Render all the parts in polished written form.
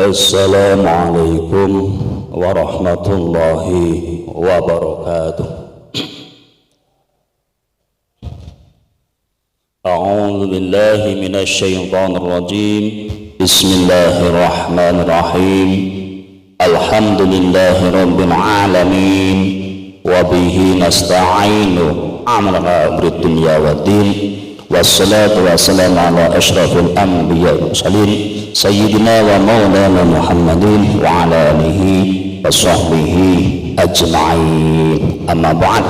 Assalamualaikum warahmatullahi wabarakatuh. A'udzu billahi minasy syaithanir rajim. Bismillahirrahmanirrahim. Alhamdulillahi rabbil alamin wa bihi nasta'inu 'ala amri dunya waddin. Wassalatu wassalamu ala asyrafil anbiya'i wal mursalin sayyidina wa maulana Muhammadin wa ala alihi wa sahbihi ajma'in. Amma ba'd.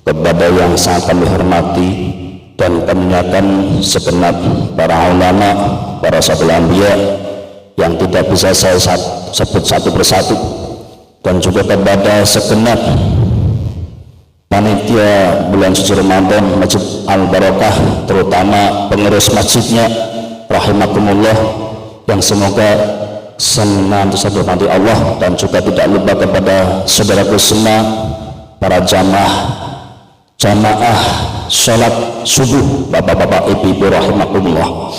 Kepada yang sangat kami hormati dan kami muliakan segenap para ulama, para sahabat anbiya yang tidak bisa saya sebut satu persatu, dan juga kepada segenap panitia bulan suci Ramadan Masjid Al-Barakah, terutama pengurus masjidnya rahimakumullah, yang semoga senantiasa dirahmati Allah, dan juga tidak lupa kepada saudaraku semua para jamaah sholat subuh, bapak-bapak, ibu-ibu rahimakumullah.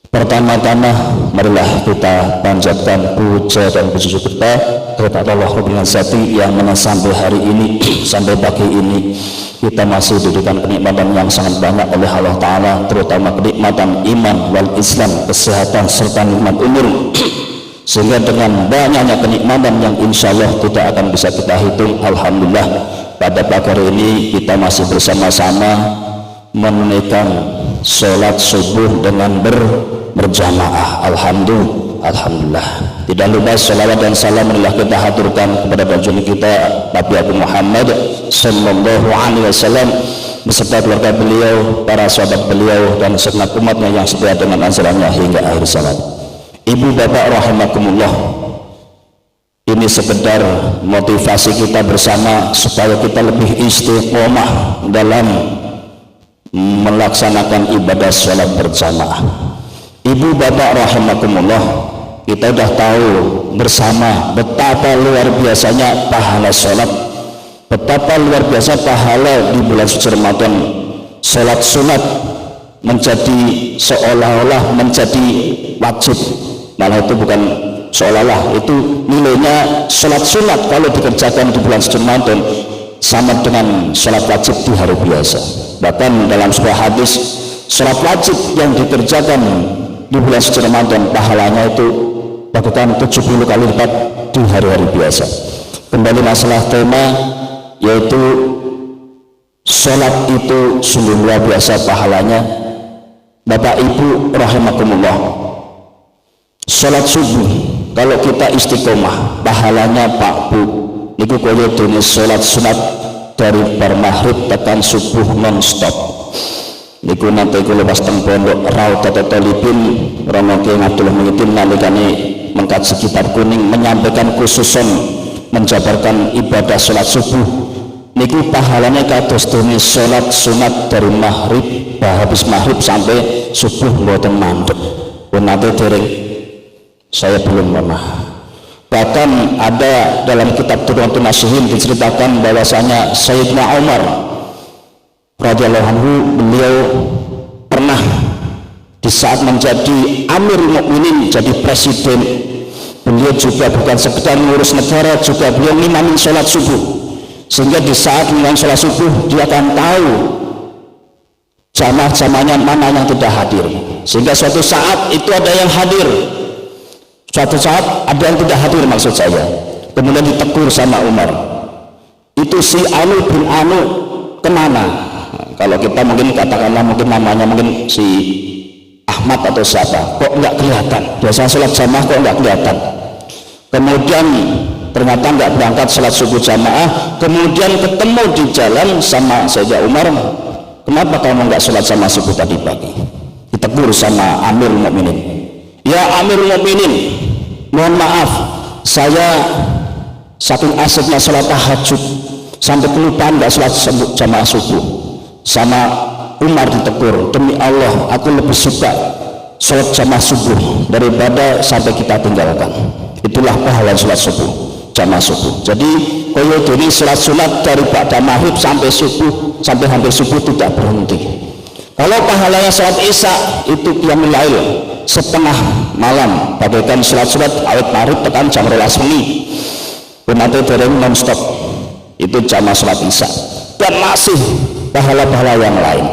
Pertama-tama marilah kita panjatkan puja dan puji syukur kita kepada Allah Rabbul Alamin yang mana sampai hari ini, sampai pagi ini kita masih diberikan kenikmatan yang sangat banyak oleh Allah Ta'ala, terutama kenikmatan iman wal Islam, kesehatan serta nikmat umur, sehingga dengan banyaknya kenikmatan yang insya Allah tidak akan bisa kita hitung, alhamdulillah pada pagi hari ini kita masih bersama-sama menunaikan sholat subuh dengan berjamaah. Alhamdulillah. Tidak lupa sholawat dan salam marilah kita haturkan kepada baginda kita Nabi Abu Muhammad sallallahu alaihi wasallam beserta keluarga beliau, para sahabat beliau, dan segenap umatnya yang setia dengan ajarannya hingga akhir zaman. Ibu bapak rahimakumullah, ini sekedar motivasi kita bersama supaya kita lebih istiqomah dalam melaksanakan ibadah sholat berjamaah. Ibu bapak rahimakumullah, kita sudah tahu bersama betapa luar biasanya pahala sholat, betapa luar biasa pahala di bulan suci Ramadan. Sholat sunat menjadi seolah-olah menjadi wajib, malah itu bukan seolah-olah, itu nilainya sholat sunat kalau dikerjakan di bulan suci Ramadan sama dengan sholat wajib di hari biasa. Bahkan dalam sebuah hadis, sholat wajib yang dikerjakan di bulan suci Ramadan pahalanya itu bahkan 70 kali lipat di hari-hari biasa. Kembali masalah tema, yaitu sholat itu sungguh luar biasa pahalanya. Bapak ibu rahimakumullah, sholat subuh kalau kita istiqomah pahalanya Pak Bu niku kaya dene sholat sunat dari bar maghrib tekan subuh non-stop. Niku nanti kula pas teng pondok Raudhatul Thalibin Romo Ki Abdullah Muhyiddin nalikane mengkaji kitab kuning menyampaikan khususon menjabarkan ibadah sholat subuh niku pahalanya kados dene sholat sunat dari maghrib, habis maghrib sampai subuh mboten mandek. Pun nate dereng, saya belum pernah. Bahkan ada dalam kitab Durratun Nasihin diceritakan bahwasanya Sayyidina Umar radhiyallahu anhu, beliau pernah di saat menjadi Amirul Mukminin, jadi presiden, beliau juga bukan sekedar ngurus negara, juga beliau ngimamin sholat subuh, sehingga di saat ngimam sholat subuh dia akan tahu jamaah-jamaahnya mana yang tidak hadir, sehingga suatu saat itu ada yang hadir, suatu saat ada yang tidak hadir maksud saya, kemudian ditegur sama Umar, itu si Anu bin Anu kemana? Kalau kita mungkin katakanlah mungkin namanya mungkin si Ahmad atau siapa, kok nggak kelihatan, biasa sholat jamaah kok nggak kelihatan. Kemudian ternyata nggak berangkat sholat subuh jamaah, kemudian ketemu di jalan sama Sayyidina Umar, kenapa kamu nggak sholat sama subuh tadi pagi? Ditegur sama Amirul Mukminin, ya Amirul Mukminin, mohon maaf, saya saking asiknya sholat tahajud sampai kelupaan nggak sholat jamaah subuh. Sama Umar ditegur, demi Allah aku lebih suka sholat jamaah subuh daripada sampai kita tinggalkan. Itulah pahala sholat subuh, jamaah subuh. Jadi koyo dene sholat sunat dari ba'da maghrib sampai subuh, sampai hampir subuh tidak berhenti. Kalau pahalanya sholat isya itu qiyamul lail setengah malam, bagaikan sholat awet maghrib tekan jam 12 wengi. Umatnya dereng non-stop, itu jamaah sholat isya. Dan masih pahala-pahala yang lain.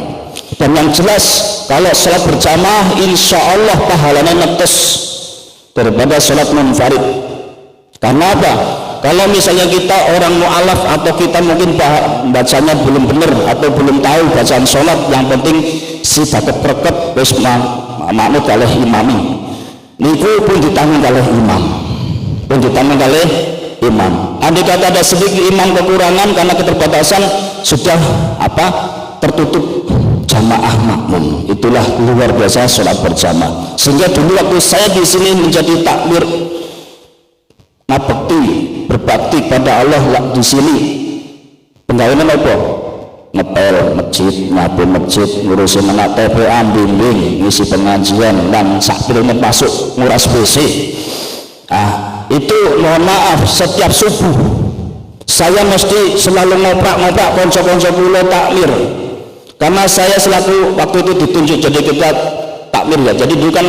Dan yang jelas kalau sholat berjamaah insya Allah pahalanya netes daripada sholat munfarid. Karena apa? Kalau misalnya kita orang mu'alaf atau kita mungkin bacanya belum benar atau belum tahu bacaan sholat, yang penting si daket-reket wis makmud kalih imami niku pun ditanggung kalih imam, pun ditanggung kalih imam. Andai kata ada sedikit imam kekurangan karena keterbatasan, sudah tertutup jamaah makmum. Itulah luar biasa sholat berjamaah. Sehingga dulu waktu saya di sini menjadi takmir ngabekti berbakti pada Allah di sini, penggawean apa? Ngepel masjid, nyapu masjid, ngurusin anak TPA, bimbing, ngisi pengajian, dan sakpirnya masuk nguras WC. Itu mohon maaf, setiap subuh saya mesti selalu ngoprak-ngoprak konco-konco kula takmir, karena saya selaku waktu itu ditunjuk jadi ketua takmir ya. Jadi dulu kan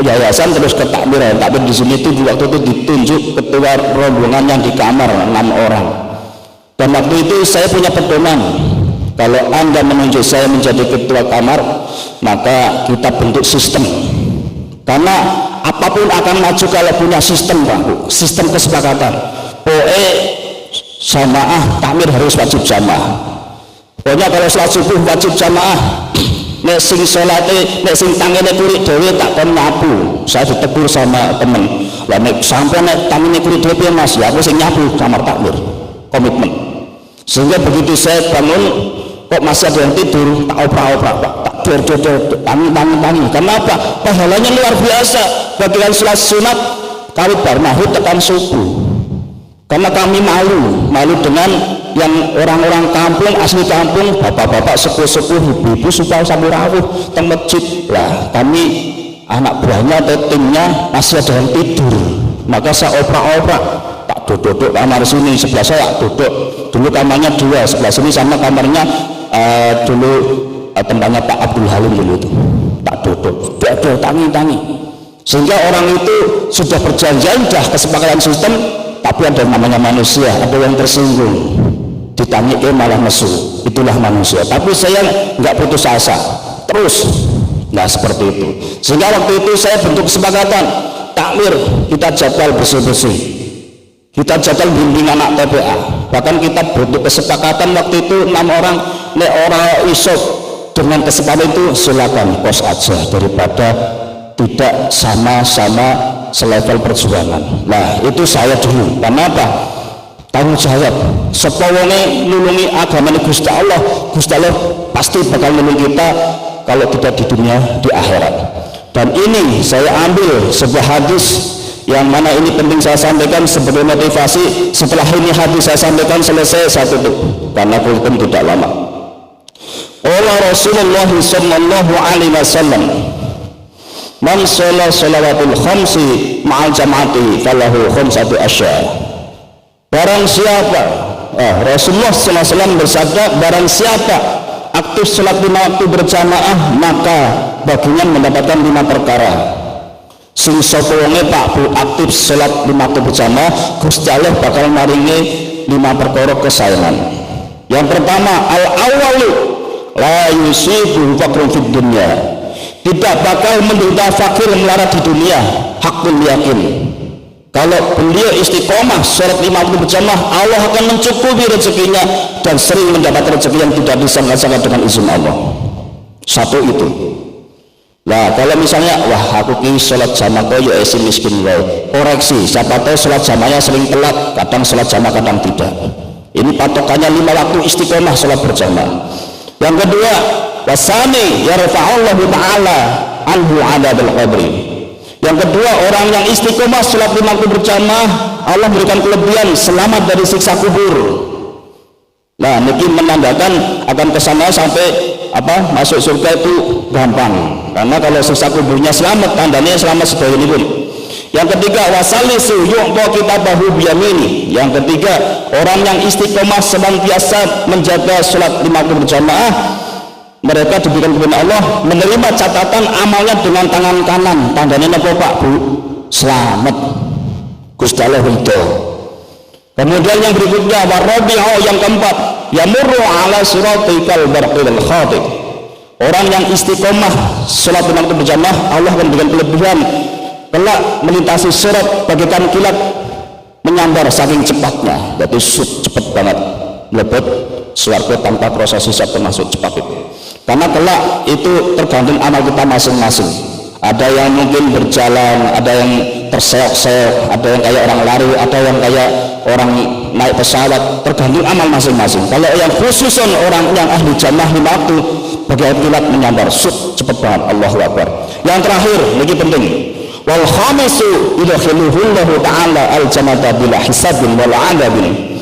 yayasan terus ke takmir di sini itu waktu itu ditunjuk ketua rombongan yang di kamar 6 orang. Dan waktu itu saya punya pedoman, kalau Anda menunjuk saya menjadi ketua kamar, maka kita bentuk sistem. Karena apapun akan maju kalau punya sistem, Pak. Sistem kesepakatan. Jamaah takmir harus wajib jamaah. Pokoknya kalau sholat subuh wajib jamaah. Nek sing salate, nek sing tangene kurik dhewe tak kon nyapu. Saya ditegur sama temen. Lah nek sampai nek tangene kurik dhewe Mas, ya aku sing nyapu kamar takmir. Komitmen. Sehingga begitu saya bangun kok masih ada yang tidur, tak oprak-oprak, Pak. Tak dor-dor, tangi. Kenapa? Pahalanya luar biasa. Bagian sholat sunat kawit bar maghrib tekan subuh. Karena kami malu dengan yang orang-orang kampung, asli kampung, bapak-bapak sepuh-sepuh, ibu-ibu supaya sambil rawuh teng masjid. Lah kami anak buahnya atau timnya masih ada yang tidur, maka saya oprak-oprak, tak duduk kamar sini, sebelah saya duduk. Dulu kamarnya 2, sebelah sini sama kamarnya dulu tempatnya Pak Abdul Halim dulu itu, tak duduk, tangi. Sehingga orang itu sudah perjanjian, sudah kesepakatan sistem. Tapi ada namanya manusia, ada yang tersinggung, ditanya malah mesu. Itulah manusia. Tapi saya nggak putus asa, terus. Nah seperti itu. Sehingga waktu itu saya bentuk kesepakatan takmir, kita jadwal bersih-bersih, kita jadwal bimbing anak TPA. Bahkan kita bentuk kesepakatan waktu itu 6 orang, nek orang isok dengan kesepakatan itu silakan pos aja daripada tidak sama-sama selevel perjuangan. Nah itu saya dulu. Karena apa? Tanggung jawab. Sepawonge nulungi agama Gusti Allah pasti bakal nulung kita, kalau tidak di dunia, di akhirat. Dan ini saya ambil sebuah hadis yang mana ini penting saya sampaikan sebagai motivasi. Setelah ini hadis saya sampaikan selesai, saya tutup karena kultum tidak lama. Allah Rasulullah sallallahu alaihi wasallam, man sholat sholawatul khamsi ma'al jama'ati falahu khamsatu asya. Barang siapa Rasulullah SAW bersabda, barang siapa aktif sholat 5 waktu berjamaah, maka baginya mendapatkan 5 perkara. Sing sapa wonge Pak Bu aktif sholat 5 waktu berjamaah, Gusti Allah bakal maringi 5 perkara kesayangan. Yang pertama, al-awwalu la yusibu faqrun fid dunya, tidak bakal menderita fakir melarat di dunia. Hakul yakin, kalau beliau istiqomah sholat 5 waktu berjamaah, Allah akan mencukupi rezekinya dan sering mendapat rezeki yang tidak disangka-sangka dengan izin Allah. Satu itu. Nah kalau misalnya wah aku ki sholat jamaah koyo esi miskin wae, koreksi, siapa tahu sholat jamaahnya sering telat, kadang sholat jamaah kadang tidak. Ini patokannya 5 waktu istiqomah sholat berjamaah. Yang kedua, wasani yarfa'allahu ta'ala anhu adabul qabri. Yang kedua, orang yang istiqomah sholat 5 waktu berjamaah, Allah berikan kelebihan selamat dari siksa kubur. Nah ini menandakan akan kesana sampai masuk surga itu gampang, karena kalau siksa kuburnya selamat, tandanya selamat sejauh ini pun. Yang ketiga, wasalisu yu'ta kitabahu biyamini. Yang ketiga, orang yang istiqomah senantiasa menjaga sholat 5 waktu berjamaah, mereka diberikan kepada Allah menerima catatan amalnya dengan tangan kanan. Tandanya apa Pak Bu? Selamat, Gusti Allah ridho. Kemudian yang berikutnya warabi'u, yang keempat, yamurru ala siratikal barqil khatib. Orang yang istiqomah salat lima waktu berjamaah, Allah akan memberikan kelebihan kelak melintasi sirat bagaikan kilat menyambar saking cepatnya. Jadi cepat banget melebet swarga tanpa proses hisab, termasuk cepat itu. Karena kelak itu tergantung amal kita masing-masing. Ada yang mungkin berjalan, ada yang terseok-seok, ada yang kayak orang lari, ada yang kayak orang naik pesawat, tergantung amal masing-masing. Kalau yang khususon orang yang ahli jamaah lima waktu, bagai kilat menyambar cepat banget. Allahu Akbar. Yang terakhir, ini penting, wal khamisu idkhiluhullahu ta'ala al jannata bila hisabin wal 'adabin.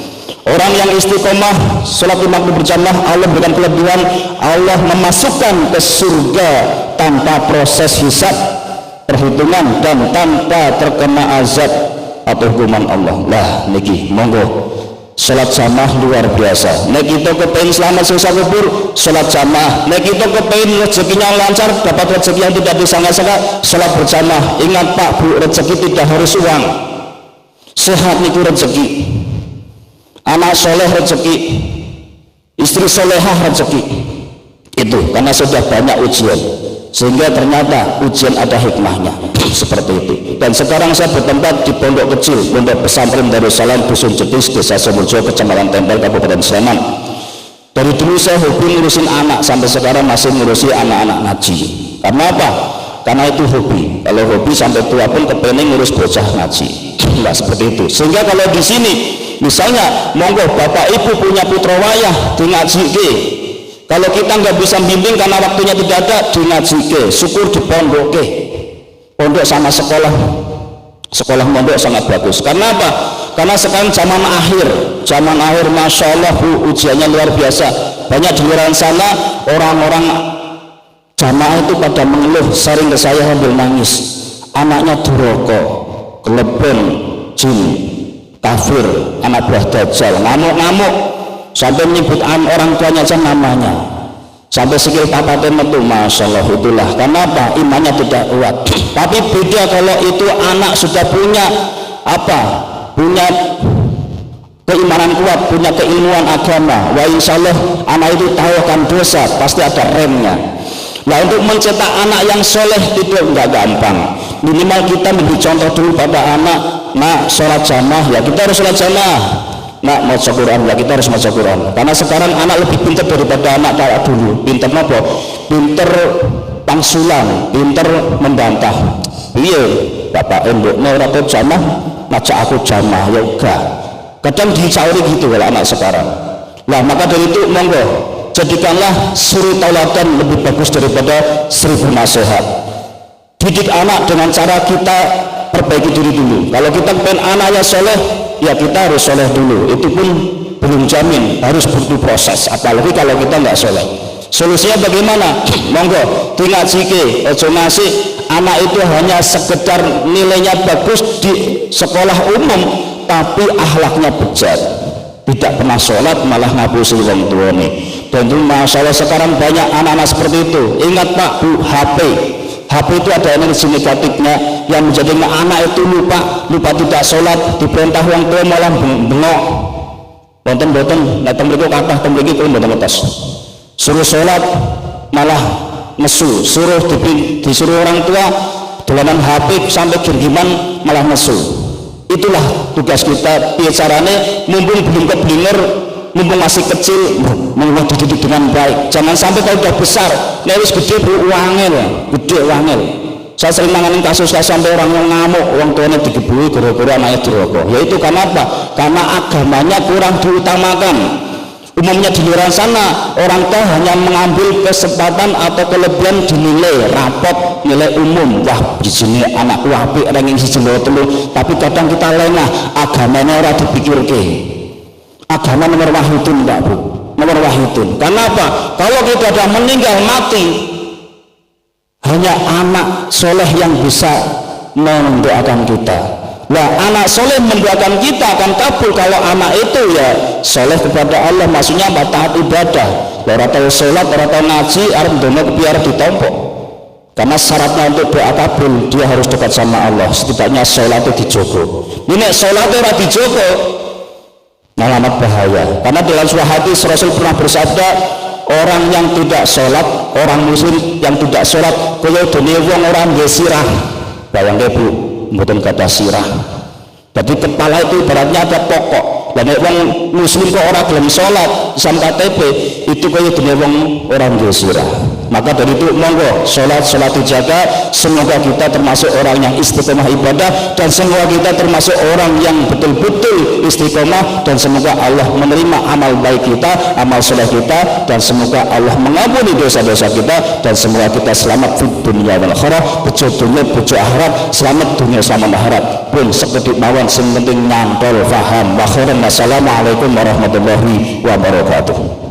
Orang yang istiqomah salat lima waktu berjamaah, Allah berikan kelebihan, Allah memasukkan ke surga tanpa proses hisab, perhitungan, dan tanpa terkena azab atau hukuman Allah. Lah niki monggo salat jamaah luar biasa. Nek kita kepengin selamat siksa kubur, salat jamaah. Nek kita kepengin rezekinya lancar, dapat rezeki yang tidak disangka-sangka, salat berjamaah. Ingat Pak Bu, rezeki tidak harus uang. Sehat niku rezeki, anak soleh rezeki, istri solehah rezeki. Itu karena sudah banyak ujian, sehingga ternyata ujian ada hikmahnya. Seperti itu. Dan sekarang saya bertempat di pondok kecil, Pondok Pesantren Darussalam Dusun Jetis, Desa Sumurjo, Kecamatan Tempel, Kabupaten Sleman. Dari dulu saya hobi ngurusin anak, sampai sekarang masih ngurusi anak-anak ngaji. Karena apa? Karena itu hobi. Kalau hobi sampai tua pun kepengen ngurus bocah ngaji. Enggak seperti itu. Sehingga kalau di sini misalnya monggo bapak ibu punya putra wayah di ngaji ke, kalau kita nggak bisa bimbing karena waktunya tidak ada, di ngaji ke, syukur di pondok ke. Pondok sama sekolah pondok sangat bagus. Karena apa? Karena sekarang zaman akhir masya Allah Bu, ujiannya luar biasa. Banyak di luar sana orang-orang jamaah itu pada mengeluh, sering ke saya sambil nangis, anaknya duroko, keleben, jin, kafir, anak buah dajjal, ngamuk-ngamuk, sampai menyebut orang tuanya aja namanya, sampai sikil papatnya metu. Masya Allah. Itulah kenapa imannya tidak kuat. Tapi beda kalau itu anak sudah punya punya keimanan kuat, punya keilmuan agama. Wah insya Allah anak itu tahu akan dosa, pasti ada remnya. Nah untuk mencetak anak yang soleh itu enggak gampang. Minimal kita memberi contoh dulu pada anak. Nah sholat jamaah ya kita harus sholat jamaah. Nah maca Quran ya kita harus maca Quran. Karena sekarang anak lebih pintar daripada anak kayak dulu. Pintar apa? Pintar pangsulan, pintar membantah. Iya bapak endok ora kok jamaah, ngajak aku jamaah ya enggak. Kadang dicauri gitu kalau anak sekarang. Nah maka dari itu monggo jadikanlah suri tauladan lebih bagus daripada 1000 nasihat. Didik anak dengan cara kita perbaiki diri dulu. Kalau kita pengen anaknya soleh, ya kita harus soleh dulu. Itu pun belum jamin, harus butuh proses. Apalagi kalau kita nggak soleh. Solusinya bagaimana? Monggo tingajike, ojo ngasih anak itu hanya sekedar nilainya bagus di sekolah umum, tapi akhlaknya bejat, tidak pernah sholat malah ngapusi wong tuane. Dan itu masalah sekarang banyak anak-anak seperti itu. Ingat Pak Bu, HP itu ada energi negatifnya yang menjadikan anak itu lupa tidak sholat, diperintah orang tua malah bengok. Boten datang mereka kata tembriki kalau boten ngetes. Suruh sholat malah nesu, disuruh orang tua dolanan HP sampai gergiman malah nesu. Itulah tugas kita. Bicaranya mumpung belum keblinger, mumpung masih kecil, monggo dididik dengan baik. Jangan sampai kalau udah besar, lewis gede wangel. Saya sering nanganin kasus sampai orang yang ngamuk, orang tuanya digebui gara-gara anaknya dirokok. Yaitu karena apa? Karena agamanya kurang diutamakan. Umumnya di luar sana orang tua hanya mengambil kesempatan atau kelebihan dinilai rapot, nilai umum. Wah di sini anakku apik ranking 1 2 3, tapi kadang kita lengah, agamanya ora dipikirke. Agama nomor wahidun Pak Bu, nomor wahidun. Karena apa? Kalau kita sudah meninggal mati, hanya anak soleh yang bisa mendoakan kita. Nah, anak soleh mendoakan kita akan kabul kalau anak itu ya soleh kepada Allah, maksudnya taat ibadah. Orang tahu sholat, orang tahu ngaji, arep ndono biar ditompok. Karena syaratnya untuk doa kabul dia harus dekat sama Allah. Setidaknya sholat itu dijogo. Ini sholat itu dijogo, alamat bahaya. Karena dalam sebuah hadis Rasul pernah bersabda, orang yang tidak sholat, orang muslim yang tidak sholat, kaya dene wong orang gesirah. Bayangke Bu, mboten gadah sirah. Jadi kepala itu ibaratnya ada pokok. Dan wong muslim kok orang gelem sholat sam KTP itu kaya dene wong orang gesirah. Maka dari itu monggo sholat dijaga. Semoga kita termasuk orang yang istiqomah ibadah, dan semoga kita termasuk orang yang betul-betul istiqomah, dan semoga Allah menerima amal baik kita, amal soleh kita, dan semoga Allah mengampuni dosa-dosa kita, dan semoga kita selamat di dunia wal akhirah, bejo dunia bejo akhirat, selamat dunia selamat akhirat. Pun sekedik mawon sing penting nyantol paham. Wa khairan. Wassalamualaikum warahmatullahi wabarakatuh.